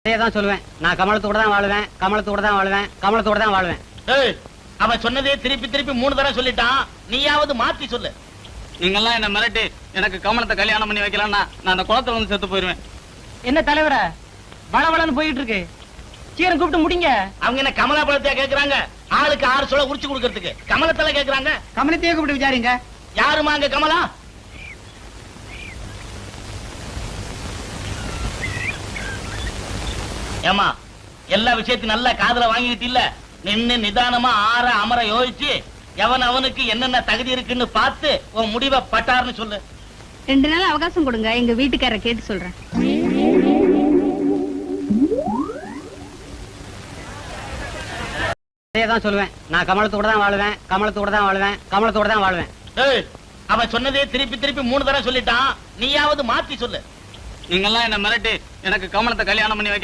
தான் சொல்லுவேன். நான் கமலத்தோட தான் வாழுவேன், கமலத்தோட தான் வாழுவேன், கமலத்தோட தான் வாழுவேன். ஏய், அவன் சொன்னதே திருப்பி திருப்பி 3 தடவை சொல்லிட்டான். நீயாவது மாத்தி சொல்லு. நீங்கெல்லாம் என்ன மிரட்டி எனக்கு கமலத்தை கல்யாணம் பண்ணி வைக்கலாம்னா நான் அந்த குளத்துல வந்து செத்து போயிருவேன். என்ன தலைவர வளவளன்னு போயிட்டு இருக்கு, சீரம் கூப்பிட்டு முடிங்க. அவங்க என்ன கமலா பழத்தையா கேக்குறாங்க? ஆளுக்கு 6 சொல்ல உரிச்சு கொடுக்கறதுக்கு கமலத்தல கேக்குறாங்க. கமலத்தையே கூப்பிட்டு விசாரிங்க. யாருமா அங்க கமலா? ஏமா, எல்லா விஷயத்தையும் நல்லா காதுல வாங்கிட்டு இல்ல, நின்னு நிதானமா ஆற அமர யோசிச்சு எவன் அவனுக்கு என்னென்ன தகுதி இருக்குன்னு பார்த்து உன் முடிவை பட்டார்னு சொல்லு. 2 நாள் அவகாசம் கொடுங்க, எங்க வீட்டுக்காரரை கேட்டு சொல்றேன். தான் சொல்லுவேன். நான் கமலத்தோட தான் வாழுவேன், கமலத்தோட தான் வாழுவேன், கமலத்தோட தான் வாழுவேன். ஏய், அவன் சொன்னதே திருப்பி திருப்பி 3 தடவை சொல்லிட்டான். நீயாவது மாத்தி சொல்லு. நீங்கெல்லாம் என்ன மிரட்டி எனக்கு கமலத்தை கல்யாணம் பண்ணி வைக்கலாம்